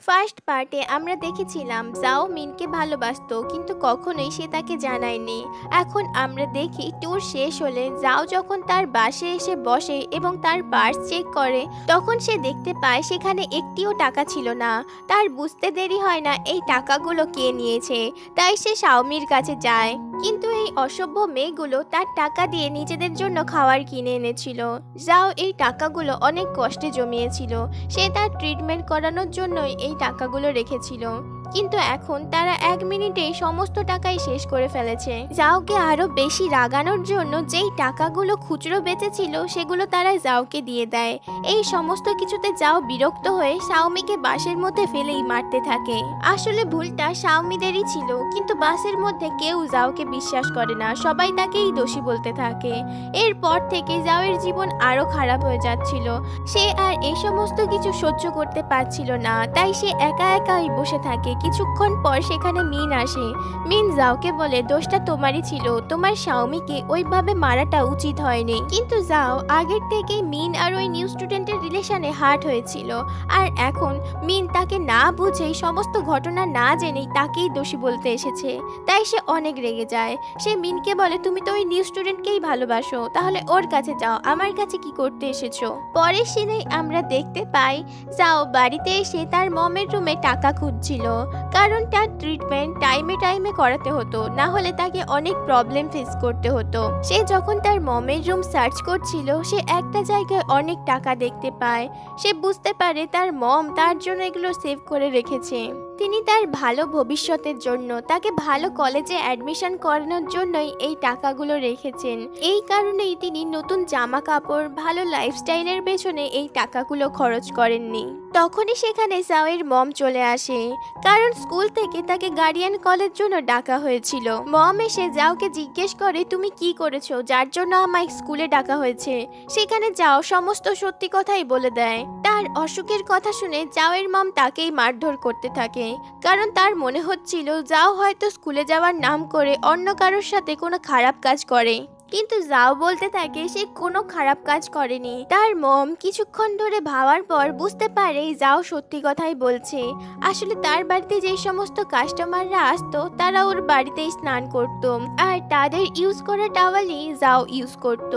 First পার্টে আমরা দেখেছিলাম জাও মিনকে ভালোবাসতো কিন্তু কখনোই সে তাকে জানায়নি। এখন আমরা দেখি ট্যুর শেষ হলে জাও যখন তার বাসে এসে বসে এবং তার পার্স চেক করে তখন সে দেখতে পায় সেখানে একটিও টাকা ছিল না। তার বুঝতে দেরি হয় না এই টাকাগুলো কে নিয়েছে, তাই সে শাওমির কাছে যায়। কিন্তু এই অসভ্য মেয়েগুলো তার টাকা দিয়ে নিজেদের জন্য খাবার কিনে এনেছিল। জাও এই টাকাগুলো অনেক কষ্টে জমিয়েছিল, সে তার ট্রিটমেন্ট করানোর জন্যই এই টাকাগুলো রেখেছিল। কিন্তু এখন তারা 1 মিনিটেই সমস্ত টাকাই শেষ করে ফেলেছে। জাওকে আরো বেশি রাগানোর জন্য যেই টাকাগুলো খুচরো বেঁচেছিল সেগুলো তারা জাওকে দিয়ে দেয়। এই সমস্ত কিছুতে জাও বিরক্ত হয়ে শাওমিকে বাসের মধ্যে ফেলেই মারতে থাকে। আসলে ভুলটা শাওমিদেরই ছিল, কিন্তু বাসের মধ্যে কেউ জাওকে বিশ্বাস করে না, সবাই তাকেই দোষী বলতে থাকে। এরপর থেকে জাওয়ের জীবন আরো খারাপ হয়ে যাচ্ছিল। সে আর এই সমস্ত কিছু সহ্য করতে পারছিল না, তাই সে একা একাই বসে থাকে। কিছুক্ষণ পর সেখানে মিন আসে। মিন জাওকে বলে দোষটা তোমারই ছিল, তোমার শাওমিকে ওইভাবে মারাটা উচিত হয়নি। কিন্তু জাও আগের থেকে মিন আর ওই নিউ স্টুডেন্টের রিলেশনে হার্ট হয়েছিল, আর এখন মিন তাকে না বুঝেই সমস্ত ঘটনা না জেনেই তাকেই দোষী বলতে এসেছে। তাই সে অনেক রেগে যায়। সে মিনকে বলে তুমি তো ওই নিউ স্টুডেন্টকেই ভালোবাসো, তাহলে ওর কাছে যাও, আমার কাছে কি করতে এসেছো। পরের সিনেই আমরা দেখতে পাই জাও বাড়িতে এসে তার মমের রুমে টাকা খুঁজছিল, কারণ তার ট্রিটমেন্ট টাইমে টাইমে করাতে হতো, না হলে তাকে অনেক প্রবলেম ফেস করতে হতো। সে যখন তার মমের রুম সার্চ করছিল সে একটা জায়গায় অনেক টাকা দেখতে পায়। সে বুঝতে পারে তার মম তার জন্য এগুলো সেভ করে রেখেছে। তিনি তার ভালো ভবিষ্যতের জন্য, তাকে ভালো কলেজে অ্যাডমিশন করানোর জন্যই এই টাকাগুলো রেখেছেন। এই কারণেই তিনি নতুন জামা কাপড়, ভালো লাইফস্টাইলের পেছনে এই টাকাগুলো খরচ করেননি। তখনই সেখানে জাওয়ের মম চলে আসে, কারণ স্কুল থেকে তাকে গার্ডিয়ান কলের জন্য ডাকা হয়েছিল। মম এসে জাওকে জিজ্ঞেস করে তুমি কি করেছো যার জন্য আমায় স্কুলে ডাকা হয়েছে। সেখানে জাও সমস্ত সত্যি কথাই বলে দেয়। তার অসুখের কথা শুনে জাওয়ের মম তাকেই মারধর করতে থাকে, কারণ তার মনে হচ্ছিল জাও হয়তো স্কুলে যাওয়ার নাম করে অন্য কারোর সাথে কোনো খারাপ কাজ করে। কিন্তু জাও বলতে থাকে সে কোনো খারাপ কাজ করেনি। তার মম কিছুক্ষণ ধরে ভাবার পর বুঝতে পারে জাও সত্যি কথাই বলছে। আসলে তার বাড়িতে যে সমস্ত কাস্টমাররা আসতো তারা ওর বাড়িতেই স্নান করত, আর তাদের ইউজ করা টাওয়ালই জাও ইউজ করত।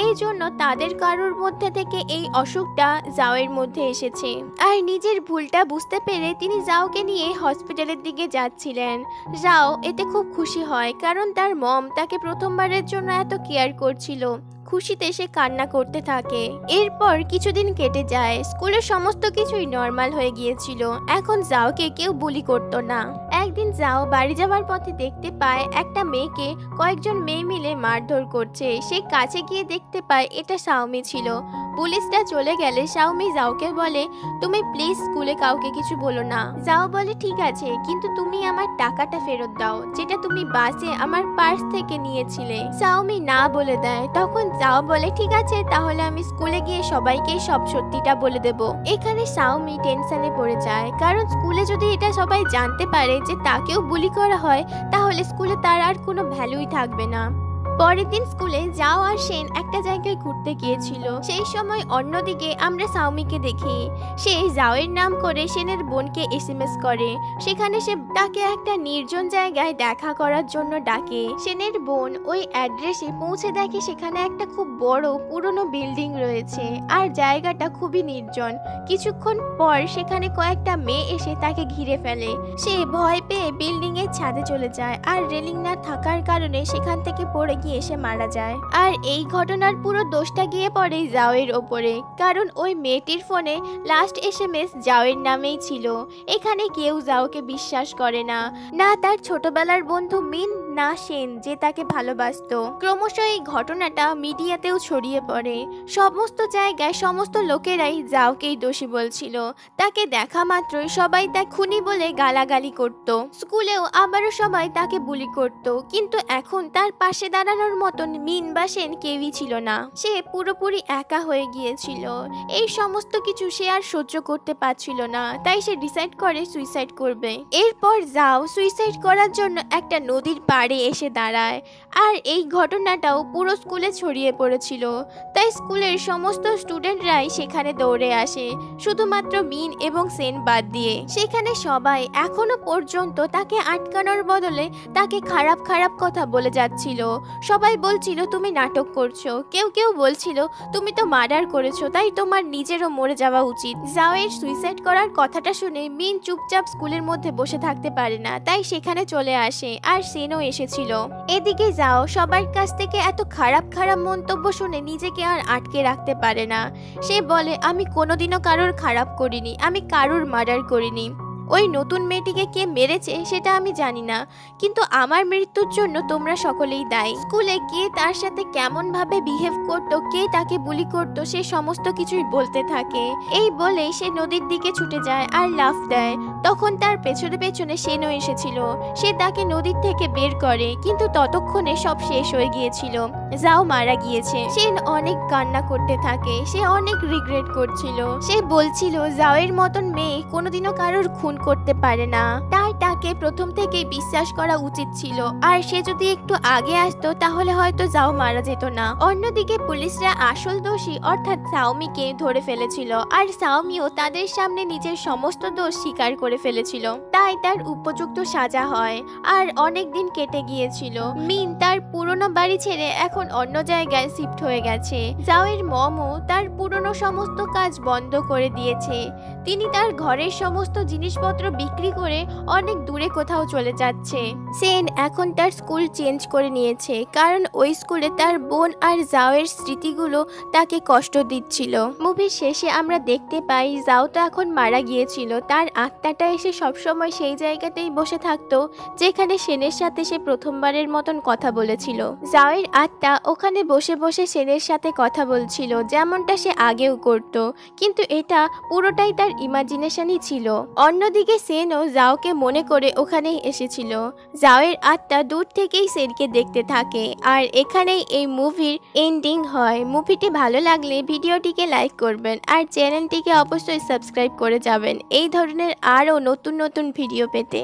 এই জন্য তাদের কারোর মধ্যে থেকে এই অসুখটা জাওয়ের মধ্যে এসেছে। আর নিজের ভুলটা বুঝতে পেরে তিনি জাওকে নিয়ে হসপিটালের দিকে যাচ্ছিলেন। জাও এতে খুব খুশি হয়, কারণ তার মম তাকে প্রথমবারের জন্য এত কেয়ার করছিল। খুশিতে সে কান্না করতে থাকে। এরপর কিছুদিন কেটে যায়, স্কুলের সমস্ত কিছুই নর্মাল হয়ে গিয়েছিল। এখন জাওকে কেউ বুলি করতো না। একদিন জাও বাড়ি যাওয়ার পথে দেখতে পায় একটা মেয়েকে কয়েকজন মেয়ে মিলে মারধর করছে। সে কাছে গিয়ে দেখতে পায় এটা শাওমি ছিল। পুলিশটা চলে গেলে শাওমি জাওকে বলে তুমি প্লিজ স্কুলে কাউকে কিছু বলো না। জাও বলে ঠিক আছে, কিন্তু তুমি আমার টাকাটা ফেরত দাও যেটা তুমি বাসে আমার পার্স থেকে নিয়েছিলে। শাওমি না বলে দেয়। তখন জাও বলে ঠিক আছে, তাহলে আমি স্কুলে গিয়ে সবাইকে সব সত্যিটা বলে দেব। এখানে শাওমি টেনশনে পড়ে যায়, কারণ স্কুলে যদি এটা সবাই জানতে পারে যে তাকেও বুলি করা হয় তাহলে স্কুলে তার আর কোনো ভ্যালুই থাকবে না। পরের দিন স্কুলে জাও আর সেন একটা জায়গায় ঘুরতে গিয়েছিল। সেই সময় অন্যদিকে আমরা শাওমিকে দেখি। সে জাওয়ের নাম করে সেনের বোনকে এসএমএস করে। সেখানে সে তাকে একটা নির্জন জায়গায় দেখা করার জন্য ডাকে। সেনের বোন ওই অ্যাড্রেসে পৌঁছে দেখে সেখানে একটা খুব বড় পুরনো বিল্ডিং রয়েছে, আর জায়গাটা খুবই নির্জন। কিছুক্ষণ পর সেখানে কয়েকটা মেয়ে এসে তাকে ঘিরে ফেলে। সে ভয় পেয়ে বিল্ডিং এর ছাদে চলে যায়, আর রেলিং না থাকার কারণে সেখান থেকে পড়ে গিয়ে সে মারা যায়। আর এই ঘটনার পুরো দোষটা গিয়ে পড়ে জাওয়ের ওপরে, কারণ ওই মেয়েটির ফোনে লাস্ট এসএমএস জাওয়ের নামেই ছিল। এখানে কেউ জাওকে বিশ্বাস করে না, না তার ছোটবেলার বন্ধু মিন, না সেন যে তাকে ভালোবাসতো। ক্রমশ এই ঘটনাটা মিডিয়াতেও ছড়িয়ে পড়ে। সমস্ত জায়গায় সমস্ত লোকেরাই জাওকেই দোষী বলছিল। তাকে দেখা মাত্রই সবাই তাকে খুনি বলে গালাগালি করত। স্কুলেও আবারও সবাই তাকে বুলি করত। কিন্তু এখন তার পাশে দাঁড়ানোর মতন মিন বা সেন কেউই ছিল না। সে পুরোপুরি একা হয়ে গিয়েছিল। এই সমস্ত কিছু সে আর সহ্য করতে পারছিল না, তাই সে ডিসাইড করে সুইসাইড করবে। এরপর জাও সুইসাইড করার জন্য একটা নদীর পাড় পাড়ে এসে দাঁড়ায়। আর এই ঘটনাটাও পুরো স্কুলে ছড়িয়ে পড়েছিল। তাই স্কুলের সমস্ত স্টুডেন্টরাই সেখানে দৌড়ে আসে, শুধুমাত্র মিন এবং সেন বাদ দিয়ে। সেখানে সবাই এখনো পর্যন্ত তাকে আটকানোর বদলে তাকে খারাপ খারাপ কথা বলে যাচ্ছিল। সবাই বলছিল তুমি নাটক করছো, কেউ কেউ বলছিল তুমি তো মার্ডার করেছো, তাই তোমার নিজেরও মরে যাওয়া উচিত। জাওয়ের সুইসাইড করার কথাটা শুনে মিন চুপচাপ স্কুলের মধ্যে বসে থাকতে পারে না, তাই সেখানে চলে আসে। আর সেনও এসেছিল। এদিকে যাও সবার কাছ থেকে এত খারাপ খারাপ মন্তব্য শুনে নিজেকে আর আটকে রাখতে পারে না। সে বলে আমি কোনোদিনও কারোর খারাপ করিনি, আমি কারোর মার্ডার করিনি। ওই নতুন মেয়েটিকে কে মেরেছে সেটা আমি জানি না, কিন্তু আমার মৃত্যুর জন্য তোমরা সকলেই দায়ী। স্কুলে কে তার সাথে কেমন ভাবে বিহেভ করতো, কে তাকে বুলি করতো, সে সমস্ত কিছুই বলতে থাকে। এই বলে সে নদীর দিকে ছুটে যায় আর লাফ দেয়। তখন তার পেছনে পেছনে সেনও এসেছিল। সে তাকে নদীর থেকে বের করে, কিন্তু ততক্ষণে সব শেষ হয়ে গিয়েছিল। যাও মারা গিয়েছে। সেন অনেক কান্না করতে থাকে, সে অনেক রিগ্রেট করছিল। সে বলছিল যাওয়ের মতন মেয়ে কোনোদিনও কারোর খুন করতে পারে না, তাই তাকে প্রথম থেকেই বিশ্বাস করা উচিত ছিল। আর সে যদি একটু আগে আসতো তাহলে হয়তো যাও মারা যেত না। অন্যদিকে পুলিশরা আসল দোষী অর্থাৎ সাওমিকে ধরে ফেলেছিল, আর সাওমিও তাদের সামনে নিজের সমস্ত দোষ স্বীকার করে ফেলেছিল। তাই তার উপযুক্ত সাজা হয়। আর অনেক দিন কেটে গিয়েছিল। মিন তার পুরনো বাড়ি ছেড়ে এখন অন্য জায়গায় শিফট হয়ে গেছে। যাওয়ের মমও তার পুরনো সমস্ত কাজ বন্ধ করে দিয়েছে। তিনি তার ঘরের সমস্ত জিনিসপত্র বিক্রি করে অনেক দূরে কোথাও চলে যাচ্ছে। সেন এখন তার স্কুল চেঞ্জ করে নিয়েছে, কারণ ওই স্কুলে তার বোন আর জাওয়ের স্মৃতিগুলো তাকে কষ্ট দিচ্ছিল। মুভির শেষে আমরা দেখতে পাই জাও তো এখন মারা গিয়েছিল, তার আত্মাটা এসে সবসময় সেই জায়গাতেই বসে থাকতো যেখানে সেনের সাথে সে প্রথমবারের মতন কথা বলেছিল। জাওয়ের আত্মা ওখানে বসে বসে সেনের সাথে কথা বলছিল, যেমনটা সে আগেও করত, কিন্তু এটা পুরোটাই তার ইমাজিনেশনই ছিল। অন্যদিকে সেনও জাওকে মনে করে ওখানেই এসেছিল। জাওয়ের আত্মা দূর থেকেই সেনকে দেখতে থাকে। আর এখানেই এই মুভির এন্ডিং হয়। মুভিটি ভালো লাগলে ভিডিওটিকে লাইক করবেন আর চ্যানেলটিকে অবশ্যই সাবস্ক্রাইব করে যাবেন এই ধরনের আরও নতুন নতুন ভিডিও পেতে।